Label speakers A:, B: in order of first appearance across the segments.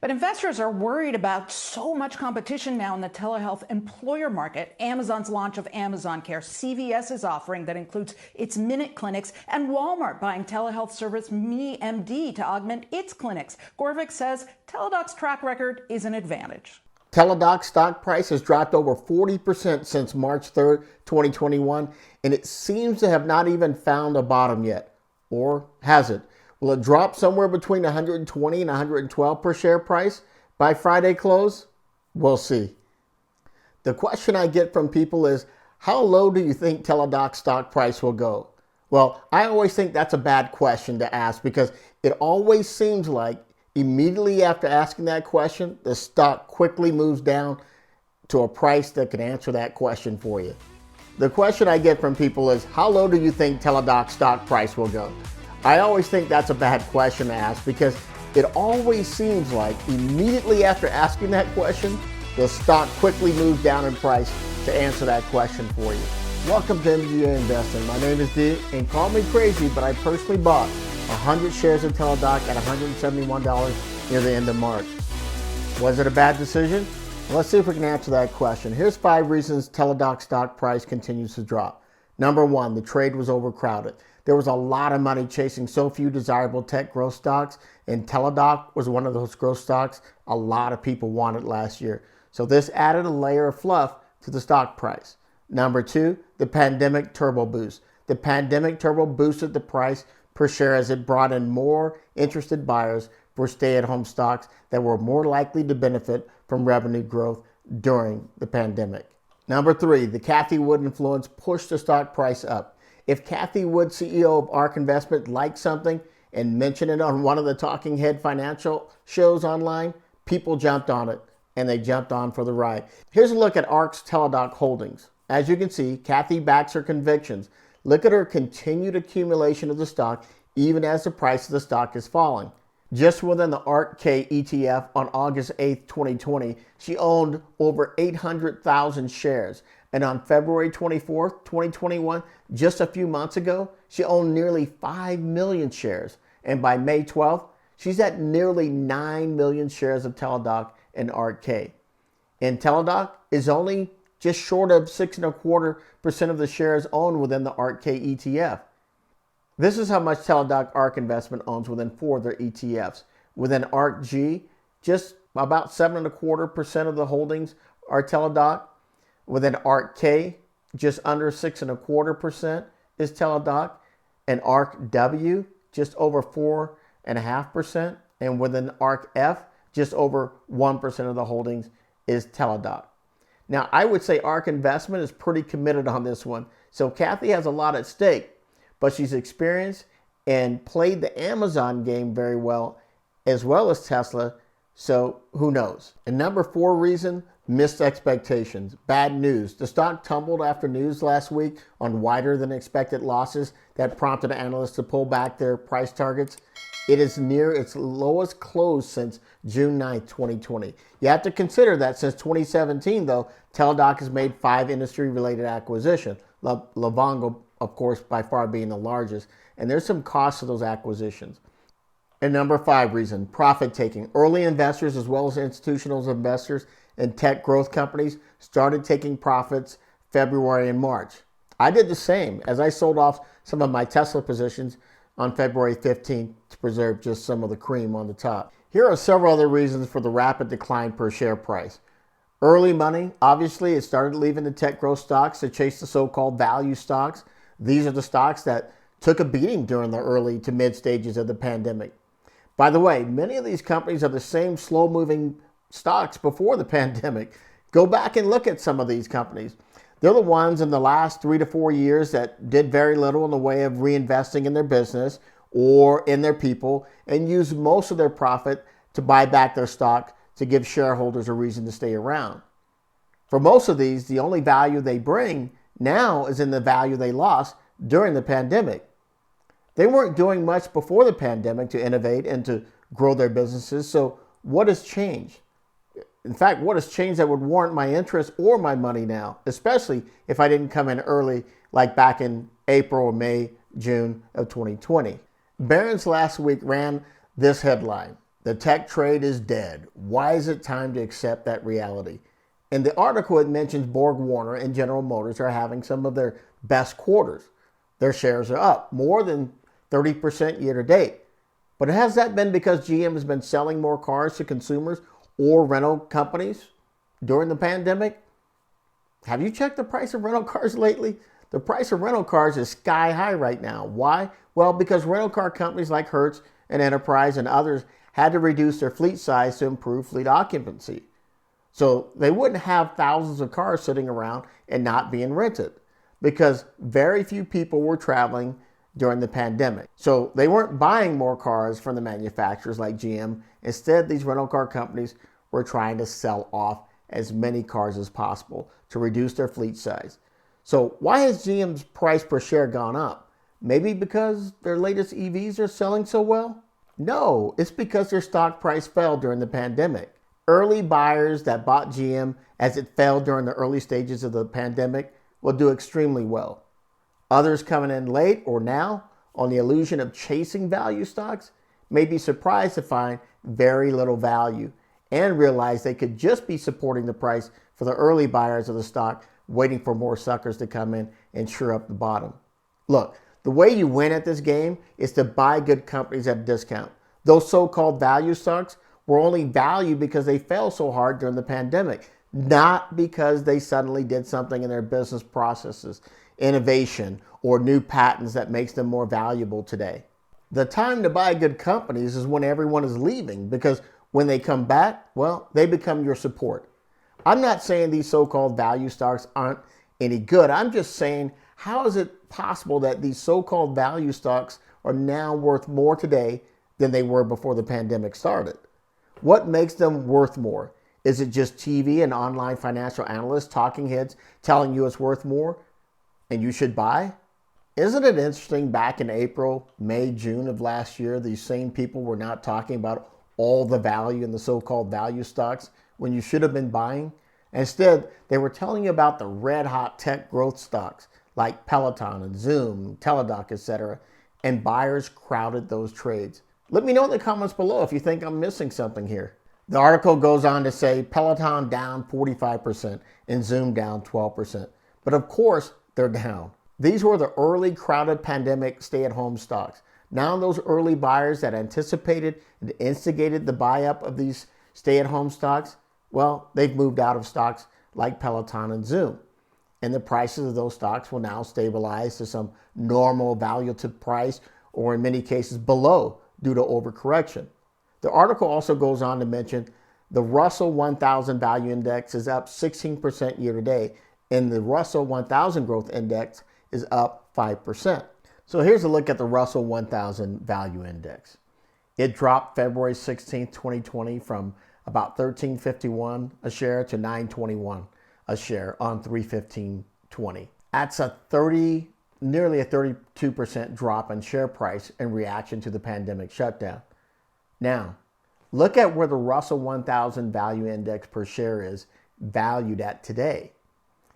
A: But investors are worried about so much competition now in the telehealth employer market. Amazon's launch of Amazon Care, CVS's offering that includes its Minute clinics, and Walmart buying telehealth service MeMD to augment its clinics. Gorvick says Teladoc's track record is an advantage.
B: Teladoc stock price has dropped over 40% since March 3rd, 2021, and it seems to have not even found a bottom yet. Or has it? Will it drop somewhere between 120 and 112 per share price by Friday close? We'll see. The question I get from people is, how low do you think Teladoc stock price will go? Well, I always think that's a bad question to ask because it always seems like immediately after asking that question, the stock quickly moves down to a price that can answer that question for you. The question I get from people is, how low do you think Teladoc stock price will go? I always think that's a bad question to ask because it always seems like immediately after asking that question, the stock quickly moves down in price to answer that question for you. Welcome to MGA Investing. My name is Dee, and call me crazy, but I personally bought 100 shares of Teladoc at $171 near the end of March. Was it a bad decision? Well, let's see if we can answer that question. Here's 5 reasons Teladoc stock price continues to drop. Number 1, the trade was overcrowded. There was a lot of money chasing so few desirable tech growth stocks, and Teladoc was one of those growth stocks a lot of people wanted last year. So this added a layer of fluff to the stock price. Number 2, the pandemic turbo boost. The pandemic turbo boosted the price per share as it brought in more interested buyers for stay-at-home stocks that were more likely to benefit from revenue growth during the pandemic. Number 3, the Cathie Wood influence pushed the stock price up. If Cathie Wood, CEO of ARK Investment, liked something and mentioned it on one of the talking head financial shows online, people jumped on it, and they jumped on for the ride. Here's a look at ARK's Teladoc holdings. As you can see, Cathie backs her convictions. Look at her continued accumulation of the stock, even as the price of the stock is falling. Just within the ARKK ETF on August 8, 2020, she owned over 800,000 shares. And on February 24, 2021, just a few months ago, she owned nearly 5 million shares. And by May 12th, she's at nearly 9 million shares of Teladoc and ARKK. And Teladoc is only just short of 6.25% of the shares owned within the ARKK ETF. This is how much Teladoc ARK Investment owns within 4 of their ETFs. Within ARKG, just about 7.25% of the holdings are Teladoc. Within ARKK, just under 6.25% is Teladoc. And ARKW, just over 4.5%. And within ARKF, just over 1% of the holdings is Teladoc. Now, I would say ARK Investment is pretty committed on this one. So Cathie has a lot at stake, but she's experienced and played the Amazon game very well as Tesla. So who knows? And number 4 reason, missed expectations. Bad news. The stock tumbled after news last week on wider than expected losses that prompted analysts to pull back their price targets. It is near its lowest close since June 9, 2020. You have to consider that since 2017, though, Teladoc has made 5 industry-related acquisitions. Livongo, of course, by far being the largest. And there's some costs to those acquisitions. And number 5 reason, profit taking. Early investors as well as institutional investors in tech growth companies started taking profits February and March. I did the same as I sold off some of my Tesla positions on February 15th to preserve just some of the cream on the top. Here are several other reasons for the rapid decline per share price. Early money, obviously, it started leaving the tech growth stocks to chase the so-called value stocks. These are the stocks that took a beating during the early to mid stages of the pandemic. By the way, many of these companies are the same slow-moving stocks before the pandemic. Go back and look at some of these companies. They're the ones in the last 3 to 4 years that did very little in the way of reinvesting in their business or in their people and used most of their profit to buy back their stock to give shareholders a reason to stay around. For most of these, the only value they bring now is in the value they lost during the pandemic. They weren't doing much before the pandemic to innovate and to grow their businesses, so what has changed? In fact, what has changed that would warrant my interest or my money now, especially if I didn't come in early like back in April or May, June of 2020. Barron's last week ran this headline: The tech trade is dead. Why is it time to accept that reality? In the article, it mentions Borg Warner and General Motors are having some of their best quarters. Their shares are up more than 30% year to date. But has that been because GM has been selling more cars to consumers or rental companies during the pandemic? Have you checked the price of rental cars lately? The price of rental cars is sky high right now. Why? Well, because rental car companies like Hertz and Enterprise and others had to reduce their fleet size to improve fleet occupancy. So they wouldn't have thousands of cars sitting around and not being rented because very few people were traveling during the pandemic. So they weren't buying more cars from the manufacturers like GM. Instead, these rental car companies were trying to sell off as many cars as possible to reduce their fleet size. So why has GM's price per share gone up? Maybe because their latest EVs are selling so well? No, it's because their stock price fell during the pandemic. Early buyers that bought GM as it fell during the early stages of the pandemic will do extremely well. Others coming in late or now on the illusion of chasing value stocks may be surprised to find very little value and realize they could just be supporting the price for the early buyers of the stock waiting for more suckers to come in and shore up the bottom. Look, the way you win at this game is to buy good companies at a discount. Those so-called value stocks were only valued because they fell so hard during the pandemic, not because they suddenly did something in their business processes, innovation, or new patents that makes them more valuable today. The time to buy good companies is when everyone is leaving because when they come back, well, they become your support. I'm not saying these so-called value stocks aren't any good. I'm just saying, how is it possible that these so-called value stocks are now worth more today than they were before the pandemic started? What makes them worth more? Is it just TV and online financial analysts, talking heads telling you it's worth more and you should buy? Isn't it interesting back in April, May, June of last year, these same people were not talking about all the value in the so-called value stocks when you should have been buying? Instead, they were telling you about the red hot tech growth stocks like Peloton and Zoom, Teladoc, etc., and buyers crowded those trades. Let me know in the comments below if you think I'm missing something here. The article goes on to say Peloton down 45% and Zoom down 12%. But of course, they're down. These were the early crowded pandemic stay-at-home stocks. Now those early buyers that anticipated and instigated the buy-up of these stay-at-home stocks, well, they've moved out of stocks like Peloton and Zoom. And the prices of those stocks will now stabilize to some normal value to price, or in many cases below, due to overcorrection. The article also goes on to mention the Russell 1000 Value Index is up 16% year to date, and the Russell 1000 Growth Index is up 5%. So here's a look at the Russell 1000 Value Index. It dropped February 16, 2020 from about $13.51 a share to $9.21 a share on 3/15/20. That's nearly a 32% drop in share price in reaction to the pandemic shutdown. Now, look at where the Russell 1000 Value Index per share is valued at today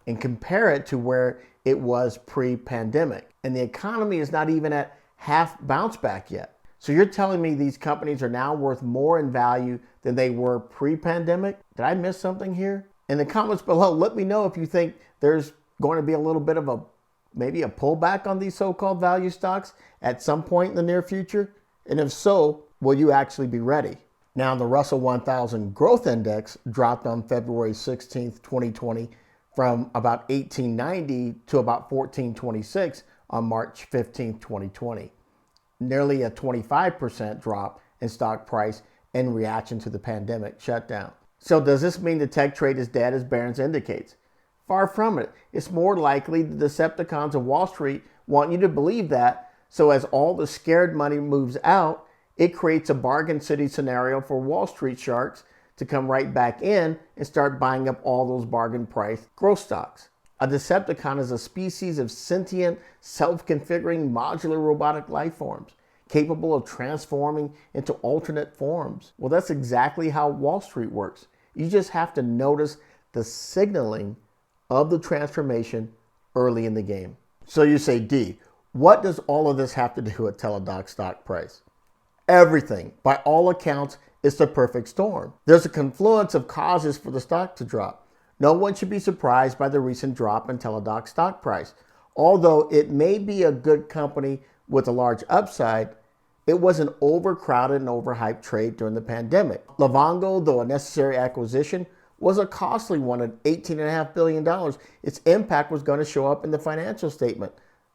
B: and compare it to where it was pre-pandemic. And the economy is not even at half bounce back yet. So you're telling me these companies are now worth more in value than they were pre-pandemic? Did I miss something here? In the comments below, let me know if you think there's going to be a little bit of maybe a pullback on these so-called value stocks at some point in the near future. And if so, will you actually be ready? Now, the Russell 1000 Growth Index dropped on February 16th, 2020 from about 1890 to about 1426 on March 15th, 2020. Nearly a 25% drop in stock price in reaction to the pandemic shutdown. So does this mean the tech trade is dead as Barron's indicates? Far from it. It's more likely the Decepticons of Wall Street want you to believe that, so as all the scared money moves out, it creates a bargain city scenario for Wall Street sharks to come right back in and start buying up all those bargain price growth stocks. A Decepticon is a species of sentient, self-configuring, modular robotic life forms, capable of transforming into alternate forms. Well, that's exactly how Wall Street works. You just have to notice the signaling of the transformation early in the game. So you say, D, what does all of this have to do with Teladoc stock price? Everything. By all accounts, It's the perfect storm. There's a confluence of causes for the stock to drop. No one should be surprised by the recent drop in Teladoc stock price. Although it may be a good company with a large upside, it was an overcrowded and overhyped trade during the pandemic. Livongo, though a necessary acquisition, was a costly one at $18.5 billion. Its impact was going to show up in the financial statement.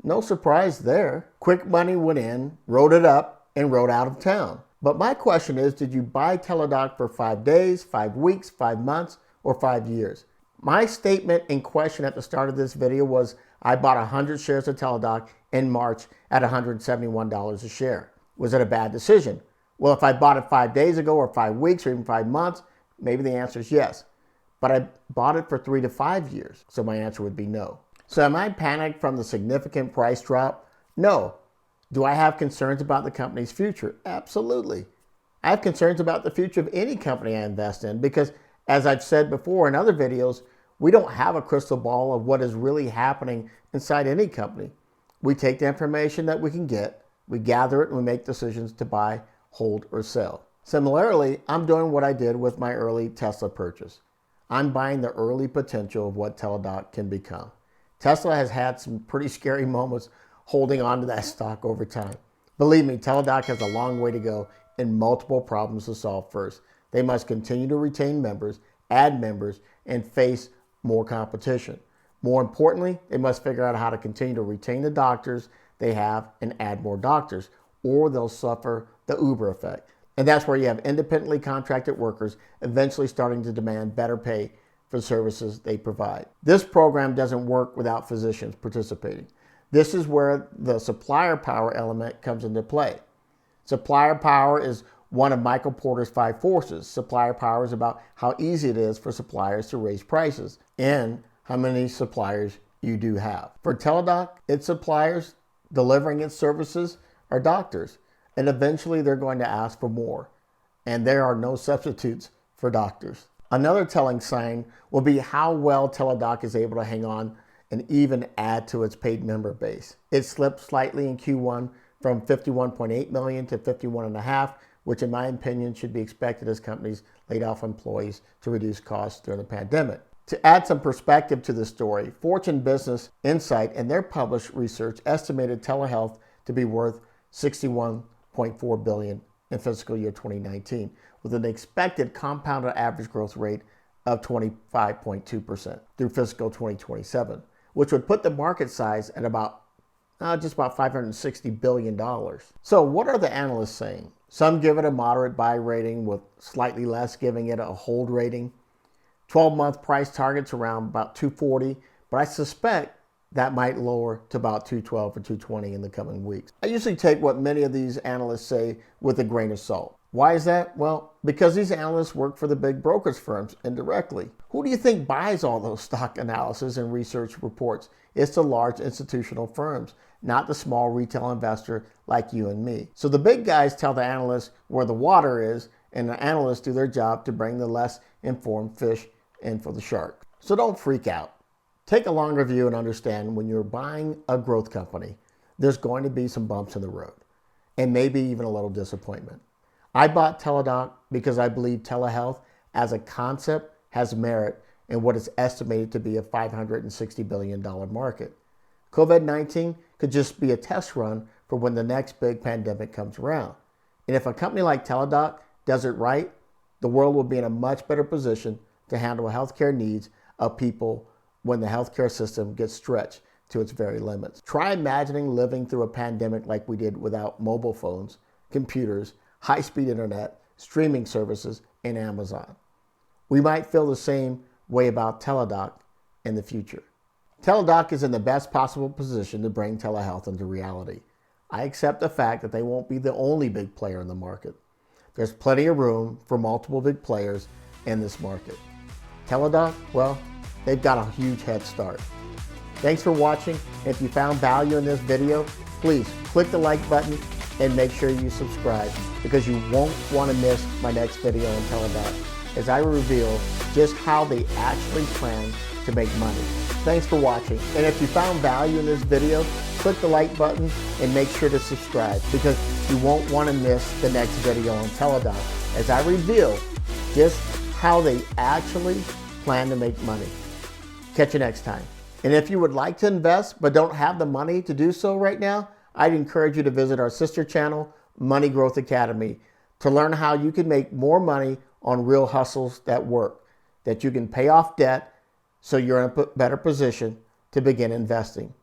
B: No surprise there. Quick money went in, wrote it up, and rode out of town. But my question is, did you buy Teladoc for 5 days, 5 weeks, 5 months, or 5 years? My statement in question at the start of this video was I bought 100 shares of Teladoc in March at $171 a share. Was it a bad decision? Well, if I bought it 5 days ago or 5 weeks or even 5 months, maybe the answer is yes. But I bought it for 3 to 5 years, so my answer would be no. So am I panicked from the significant price drop? No. Do I have concerns about the company's future? Absolutely. I have concerns about the future of any company I invest in because, as I've said before in other videos, we don't have a crystal ball of what is really happening inside any company. We take the information that we can get, we gather it, and we make decisions to buy, hold, or sell. Similarly, I'm doing what I did with my early Tesla purchase. I'm buying the early potential of what Teladoc can become. Tesla has had some pretty scary moments holding on to that stock over time. Believe me, Teladoc has a long way to go and multiple problems to solve first. They must continue to retain members, add members, and face more competition. More importantly, they must figure out how to continue to retain the doctors they have and add more doctors, or they'll suffer the Uber effect. And that's where you have independently contracted workers eventually starting to demand better pay for services they provide. This program doesn't work without physicians participating. This is where the supplier power element comes into play. Supplier power is one of Michael Porter's 5 forces. Supplier power is about how easy it is for suppliers to raise prices and how many suppliers you do have. For Teladoc, its suppliers delivering its services are doctors, and eventually they're going to ask for more, and there are no substitutes for doctors. Another telling sign will be how well Teladoc is able to hang on and even add to its paid member base. It slipped slightly in Q1 from 51.8 million to 51.5, which in my opinion should be expected as companies laid off employees to reduce costs during the pandemic. To add some perspective to the story, Fortune Business Insight and their published research estimated telehealth to be worth $61.4 billion in fiscal year 2019, with an expected compounded average growth rate of 25.2% through fiscal 2027, which would put the market size at just about $560 billion. So what are the analysts saying? Some give it a moderate buy rating, with slightly less giving it a hold rating. 12-month price targets around about 240, but I suspect that might lower to about 212 or 220 in the coming weeks. I usually take what many of these analysts say with a grain of salt. Why is that? Well, because these analysts work for the big brokerage firms indirectly. Who do you think buys all those stock analysis and research reports? It's the large institutional firms, not the small retail investor like you and me. So the big guys tell the analysts where the water is, and the analysts do their job to bring the less informed fish in for the shark. So don't freak out. Take a longer view and understand when you're buying a growth company, there's going to be some bumps in the road and maybe even a little disappointment. I bought Teladoc because I believe telehealth as a concept has merit in what is estimated to be a $560 billion market. COVID-19 could just be a test run for when the next big pandemic comes around. And if a company like Teladoc does it right, the world will be in a much better position to handle healthcare needs of people when the healthcare system gets stretched to its very limits. Try imagining living through a pandemic like we did without mobile phones, computers, high-speed internet, streaming services, and Amazon. We might feel the same way about Teladoc in the future. Teladoc is in the best possible position to bring telehealth into reality. I accept the fact that they won't be the only big player in the market. There's plenty of room for multiple big players in this market. Teladoc, well, they've got a huge head start. Thanks for watching. If you found value in this video, please click the like button and make sure you subscribe, because you won't want to miss my next video on Teladoc as I reveal just how they actually plan to make money. Thanks for watching. And if you found value in this video, click the like button and make sure to subscribe, because you won't want to miss the next video on Teladoc as I reveal just how they actually plan to make money. Catch you next time. And if you would like to invest but don't have the money to do so right now, I'd encourage you to visit our sister channel, Money Growth Academy, to learn how you can make more money on real hustles that work, that you can pay off debt so you're in a better position to begin investing.